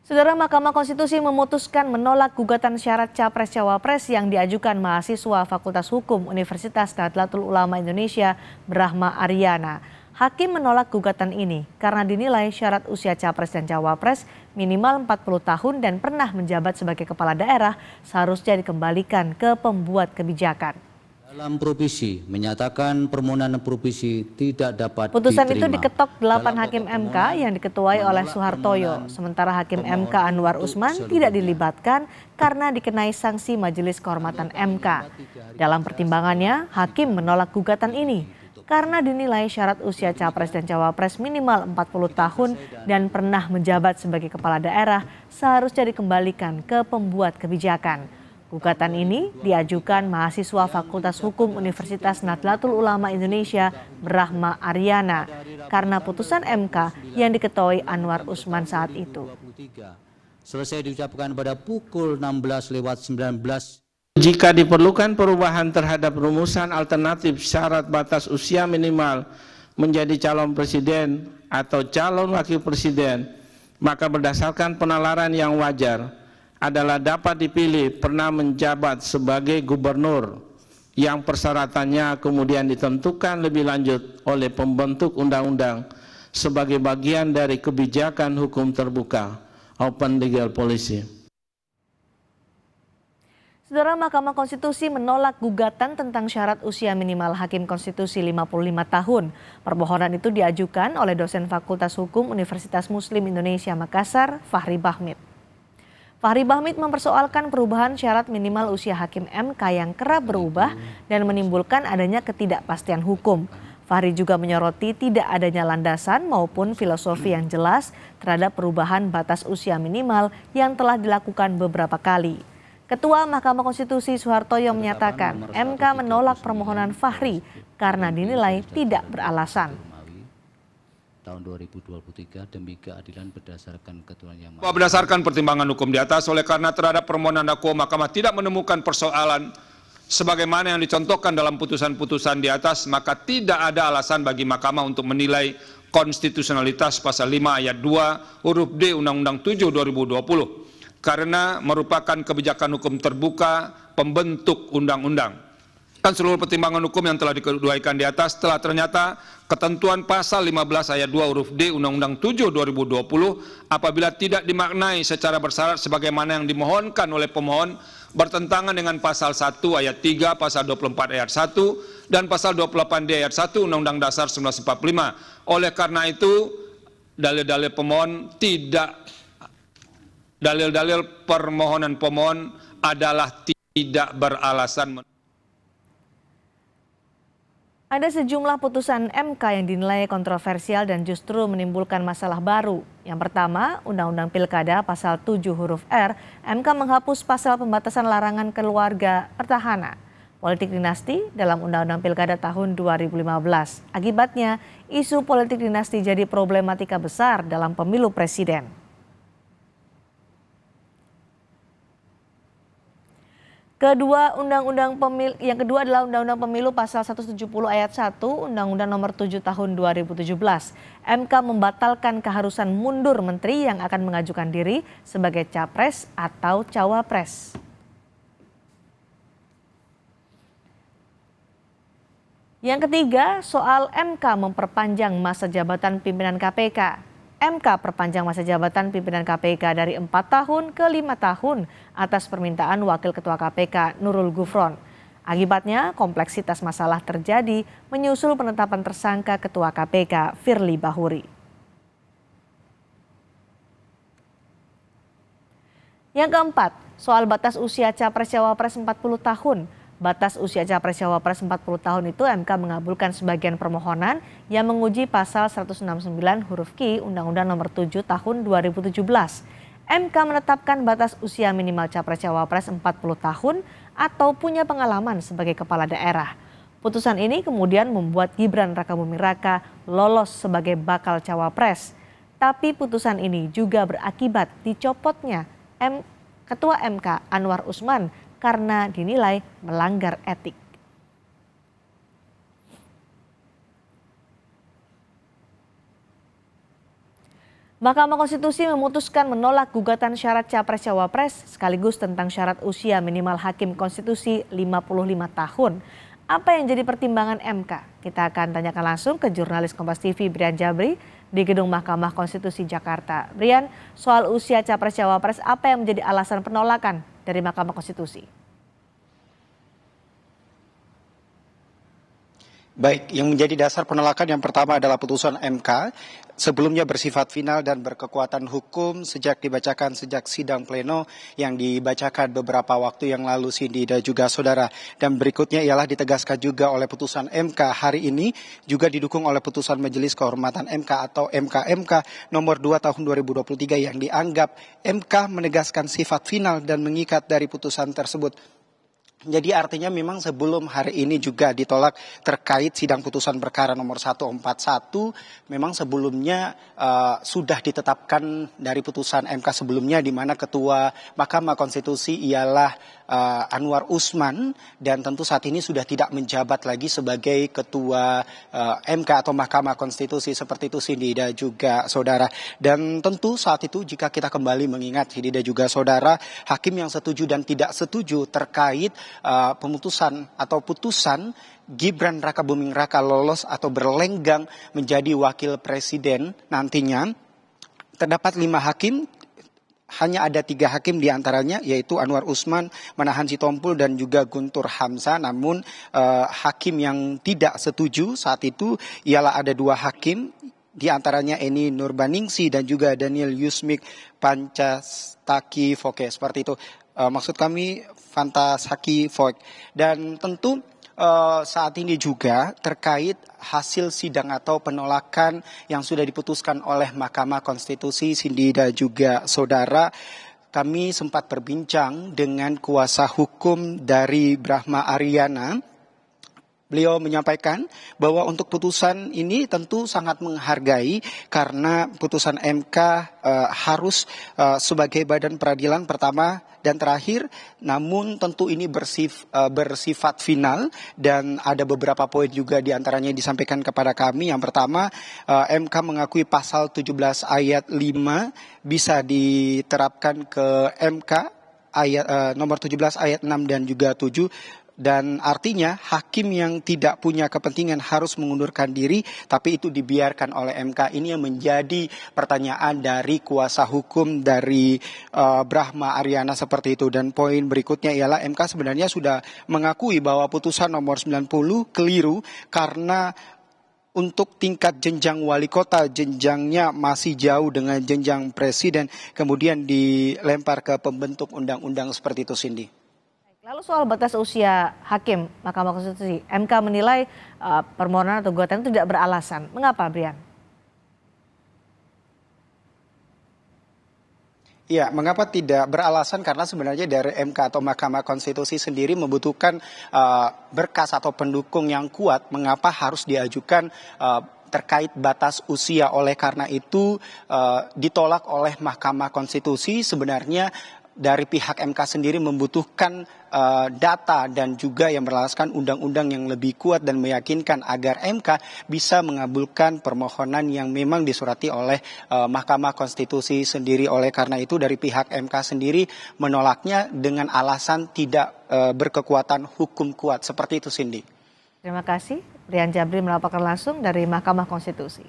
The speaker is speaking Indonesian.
Saudara, Mahkamah Konstitusi memutuskan menolak gugatan syarat Capres-Cawapres yang diajukan mahasiswa Fakultas Hukum Universitas Nahdlatul Ulama Indonesia, Brahma Aryana. Hakim menolak gugatan ini karena dinilai syarat usia Capres dan Cawapres minimal 40 tahun dan pernah menjabat sebagai kepala daerah seharusnya dikembalikan ke pembuat kebijakan. Dalam provisi menyatakan permohonan provisi tidak dapat Putusan diterima. Itu diketok 8 hakim MK yang diketuai oleh Suhartoyo. Sementara Hakim MK Anwar Usman tidak dilibatkan karena dikenai sanksi Majelis Kehormatan MK. Dalam pertimbangannya, hakim menolak gugatan ini karena dinilai syarat usia Capres dan Cawapres minimal 40 tahun dan pernah menjabat sebagai kepala daerah seharusnya dikembalikan ke pembuat kebijakan. Gugatan ini diajukan mahasiswa Fakultas Hukum Universitas Nahdlatul Ulama Indonesia, Brahma Aryana, karena putusan MK yang diketuai Anwar Usman saat itu. Selesai diucapkan pada pukul 16:19. Jika diperlukan perubahan terhadap rumusan alternatif syarat batas usia minimal menjadi calon presiden atau calon wakil presiden, maka berdasarkan penalaran yang wajar adalah dapat dipilih pernah menjabat sebagai gubernur yang persyaratannya kemudian ditentukan lebih lanjut oleh pembentuk undang-undang sebagai bagian dari kebijakan hukum terbuka open legal policy. Saudara, Mahkamah Konstitusi menolak gugatan tentang syarat usia minimal Hakim Konstitusi 55 tahun. Permohonan itu diajukan oleh dosen Fakultas Hukum Universitas Muslim Indonesia Makassar, Fahri Bahmid. Fahri Bahmid mempersoalkan perubahan syarat minimal usia hakim MK yang kerap berubah dan menimbulkan adanya ketidakpastian hukum. Fahri juga menyoroti tidak adanya landasan maupun filosofi yang jelas terhadap perubahan batas usia minimal yang telah dilakukan beberapa kali. Ketua Mahkamah Konstitusi Suhartoyo menyatakan MK menolak permohonan Fahri karena dinilai tidak beralasan. Tahun 2023 demi keadilan berdasarkan ketentuan yang berdasarkan pertimbangan hukum di atas, oleh karena terhadap permohonan dakwa Mahkamah tidak menemukan persoalan sebagaimana yang dicontohkan dalam putusan-putusan di atas, maka tidak ada alasan bagi Mahkamah untuk menilai konstitusionalitas pasal 5 ayat 2 huruf D Undang-Undang 7 2020 karena merupakan kebijakan hukum terbuka pembentuk undang-undang. Dan seluruh pertimbangan hukum yang telah dikeduaikan di atas telah ternyata ketentuan pasal 15 ayat 2 huruf D Undang-Undang 7 2020 apabila tidak dimaknai secara bersyarat sebagaimana yang dimohonkan oleh pemohon bertentangan dengan pasal 1 ayat 3, pasal 24 ayat 1 dan pasal 28D ayat 1 Undang-Undang Dasar 1945. Oleh karena itu dalil-dalil pemohon dalil-dalil permohonan pemohon adalah tidak beralasan. Ada sejumlah putusan MK yang dinilai kontroversial dan justru menimbulkan masalah baru. Yang pertama, Undang-Undang Pilkada pasal 7 huruf R, MK menghapus pasal pembatasan larangan keluarga pertahanan politik dinasti dalam Undang-Undang Pilkada tahun 2015. Akibatnya, isu politik dinasti jadi problematika besar dalam pemilu presiden. Yang kedua adalah Undang-Undang Pemilu pasal 170 ayat 1 Undang-Undang Nomor 7 tahun 2017. MK membatalkan keharusan mundur menteri yang akan mengajukan diri sebagai capres atau cawapres. Yang ketiga, soal MK memperpanjang masa jabatan pimpinan KPK. MK perpanjang masa jabatan pimpinan KPK dari 4 tahun ke 5 tahun atas permintaan Wakil Ketua KPK Nurul Gufron. Akibatnya kompleksitas masalah terjadi menyusul penetapan tersangka Ketua KPK Firly Bahuri. Yang keempat, soal batas usia Capres-Cawapres 40 tahun. Batas usia Capres-Cawapres 40 tahun itu MK mengabulkan sebagian permohonan yang menguji pasal 169 huruf Q Undang-Undang Nomor 7 tahun 2017. MK menetapkan batas usia minimal Capres-Cawapres 40 tahun atau punya pengalaman sebagai kepala daerah. Putusan ini kemudian membuat Gibran Rakabuming Raka lolos sebagai bakal cawapres. Tapi putusan ini juga berakibat dicopotnya Ketua MK Anwar Usman karena dinilai melanggar etik. Mahkamah Konstitusi memutuskan menolak gugatan syarat Capres-Cawapres sekaligus tentang syarat usia minimal hakim konstitusi 55 tahun. Apa yang jadi pertimbangan MK? Kita akan tanyakan langsung ke jurnalis Kompas TV Brian Jabri di Gedung Mahkamah Konstitusi Jakarta. Brian, soal usia Capres-Cawapres apa yang menjadi alasan penolakan dari Mahkamah Konstitusi? Baik, yang menjadi dasar penolakan yang pertama adalah putusan MK. Sebelumnya bersifat final dan berkekuatan hukum sejak sidang pleno yang dibacakan beberapa waktu yang lalu, Cindy dan juga saudara. Dan berikutnya ialah ditegaskan juga oleh putusan MK hari ini, juga didukung oleh putusan Majelis Kehormatan MK atau MKMK nomor 2 tahun 2023 yang dianggap MK menegaskan sifat final dan mengikat dari putusan tersebut. Jadi artinya memang sebelum hari ini juga ditolak terkait sidang putusan perkara nomor 141, memang sebelumnya sudah ditetapkan dari putusan MK sebelumnya di mana Ketua Mahkamah Konstitusi ialah Anwar Usman, dan tentu saat ini sudah tidak menjabat lagi sebagai Ketua MK atau Mahkamah Konstitusi seperti itu, Cindy dan juga saudara. Dan tentu saat itu jika kita kembali mengingat, Cindy dan juga saudara, hakim yang setuju dan tidak setuju terkait pemutusan atau putusan Gibran Rakabuming Raka lolos atau berlenggang menjadi wakil presiden nantinya, terdapat 5 hakim. Hanya ada 3 hakim diantaranya, yaitu Anwar Usman, Manahan Sitompul, dan juga Guntur Hamzah. Namun hakim yang tidak setuju saat itu ialah ada 2 hakim, diantaranya Eni Nurbaningsi dan juga Daniel Yusmik Pancastaki Foke. Seperti itu. Maksud kami Fantasaki Foke. Dan tentu saat ini juga terkait hasil sidang atau penolakan yang sudah diputuskan oleh Mahkamah Konstitusi, Cindy dan juga saudara, kami sempat berbincang dengan kuasa hukum dari Brahma Ariana. Beliau menyampaikan bahwa untuk putusan ini tentu sangat menghargai karena putusan MK harus sebagai badan peradilan pertama dan terakhir, namun tentu ini bersifat final dan ada beberapa poin juga diantaranya disampaikan kepada kami. Yang pertama, MK mengakui pasal 17 ayat 5 bisa diterapkan ke MK ayat nomor 17 ayat 6 dan juga 7. Dan artinya hakim yang tidak punya kepentingan harus mengundurkan diri, tapi itu dibiarkan oleh MK. Ini yang menjadi pertanyaan dari kuasa hukum dari Brahma Ariana seperti itu. Dan poin berikutnya ialah MK sebenarnya sudah mengakui bahwa putusan nomor 90 keliru karena untuk tingkat jenjang wali kota, jenjangnya masih jauh dengan jenjang presiden, kemudian dilempar ke pembentuk undang-undang seperti itu, Cindy. Lalu soal batas usia hakim Mahkamah Konstitusi, MK menilai permohonan atau gugatan itu tidak beralasan. Mengapa, Brian? Ya, mengapa tidak beralasan? Karena sebenarnya dari MK atau Mahkamah Konstitusi sendiri membutuhkan berkas atau pendukung yang kuat. Mengapa harus diajukan terkait batas usia? Oleh karena itu ditolak oleh Mahkamah Konstitusi. Sebenarnya dari pihak MK sendiri membutuhkan data dan juga yang berlandaskan undang-undang yang lebih kuat dan meyakinkan agar MK bisa mengabulkan permohonan yang memang disurati oleh Mahkamah Konstitusi sendiri. Oleh karena itu dari pihak MK sendiri menolaknya dengan alasan tidak berkekuatan hukum kuat. Seperti itu, Cindy. Terima kasih. Brian Jabri melaporkan langsung dari Mahkamah Konstitusi.